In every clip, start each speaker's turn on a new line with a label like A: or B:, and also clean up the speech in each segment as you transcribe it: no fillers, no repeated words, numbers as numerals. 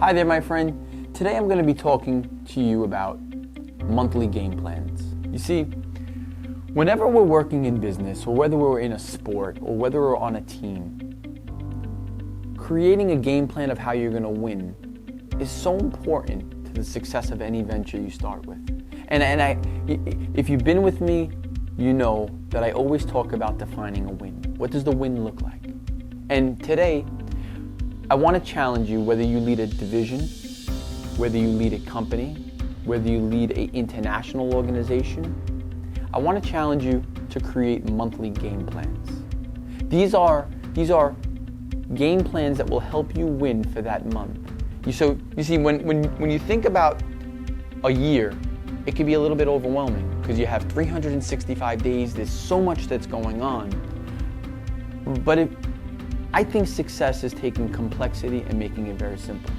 A: Hi there, my friend. Today I'm going to be talking to you about monthly game plans. You see, whenever we're working in business, or whether we're in a sport, or whether we're on a team, creating a game plan of how you're going to win is so important to the success of any venture you start with. If you've been with me, you know that I always talk about defining a win. What does the win look like? And today, I want to challenge you, whether you lead a division, whether you lead a company, whether you lead an international organization, I want to challenge you to create monthly game plans. These are game plans that will help you win for that month. You see, when you think about a year, it can be a little bit overwhelming because you have 365 days, there's so much that's going on. But I think success is taking complexity and making it very simple.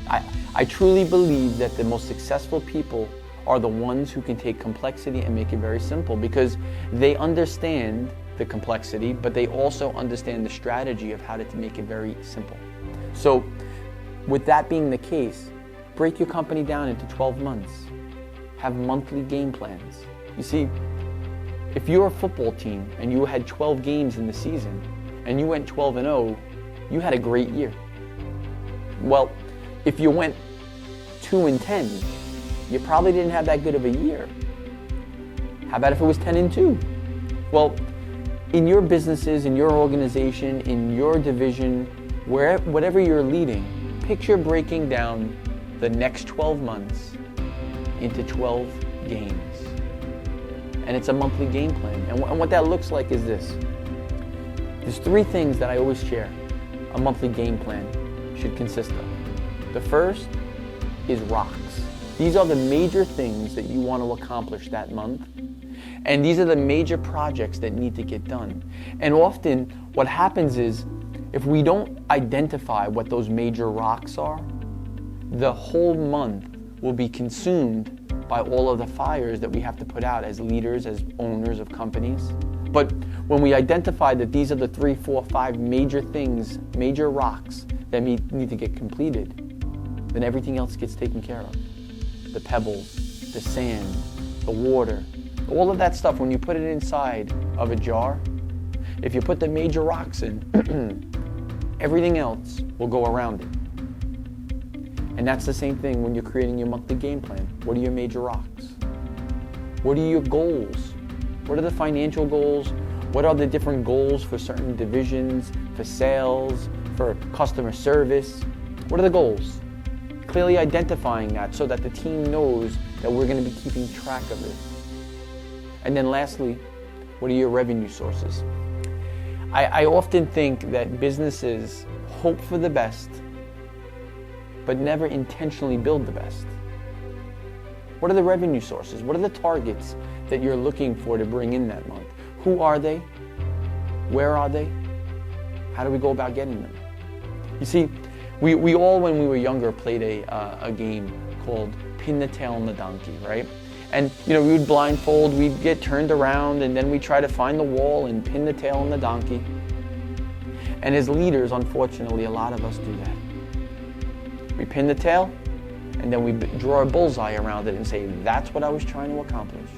A: I truly believe that the most successful people are the ones who can take complexity and make it very simple, because they understand the complexity, but they also understand the strategy of how to make it very simple. So with that being the case, break your company down into 12 months. Have monthly game plans. You see, if you're a football team and you had 12 games in the season and you went 12-0, you had a great year. Well, if you went 2-10, you probably didn't have that good of a year. How about if it was 10-2? Well, in your businesses, in your organization, in your division, whatever you're leading, picture breaking down the next 12 months into 12 games. And it's a monthly game plan. And what that looks like is this. There's 3 things that I always share a monthly game plan should consist of. The first is rocks. These are the major things that you want to accomplish that month. And these are the major projects that need to get done. And often what happens is, if we don't identify what those major rocks are, the whole month will be consumed by all of the fires that we have to put out as leaders, as owners of companies. But when we identify that these are the 3, 4, 5 major things, major rocks that need to get completed, then everything else gets taken care of. The pebbles, the sand, the water, all of that stuff, when you put it inside of a jar, if you put the major rocks in, everything else will go around it. And that's the same thing when you're creating your monthly game plan. What are your major rocks? What are your goals? What are the financial goals? What are the different goals for certain divisions, for sales, for customer service? What are the goals? Clearly identifying that so that the team knows that we're going to be keeping track of this. And then lastly, what are your revenue sources? I often think that businesses hope for the best, but never intentionally build the best. What are the revenue sources? What are the targets that you're looking for to bring in that month? Who are they? Where are they? How do we go about getting them? You see, we all, when we were younger, played a game called Pin the Tail on the Donkey, right? And we would blindfold, we'd get turned around, and then we'd try to find the wall and pin the tail on the donkey. And as leaders, unfortunately, a lot of us do that. We pin the tail, and then we draw a bullseye around it and say, that's what I was trying to accomplish.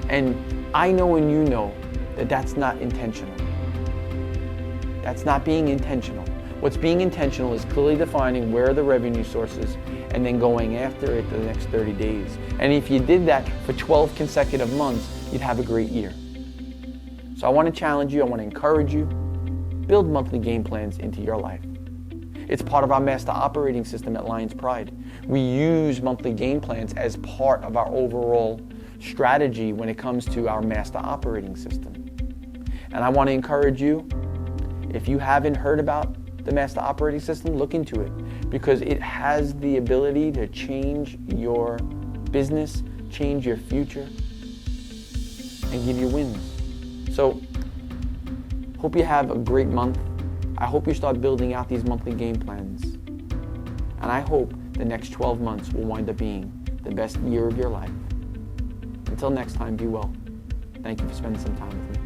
A: And I know and you know that that's not intentional. That's not being intentional. What's being intentional is clearly defining where are the revenue sources and then going after it for the next 30 days. And if you did that for 12 consecutive months, you'd have a great year. So I want to challenge you, I want to encourage you, build monthly game plans into your life. It's part of our master operating system at Lions Pride. We use monthly game plans as part of our overall strategy when it comes to our master operating system. And I want to encourage you, if you haven't heard about the master operating system, look into it, because it has the ability to change your business, change your future, and give you wins. So, hope you have a great month. I hope you start building out these monthly game plans. And I hope the next 12 months will wind up being the best year of your life. Until next time, be well. Thank you for spending some time with me.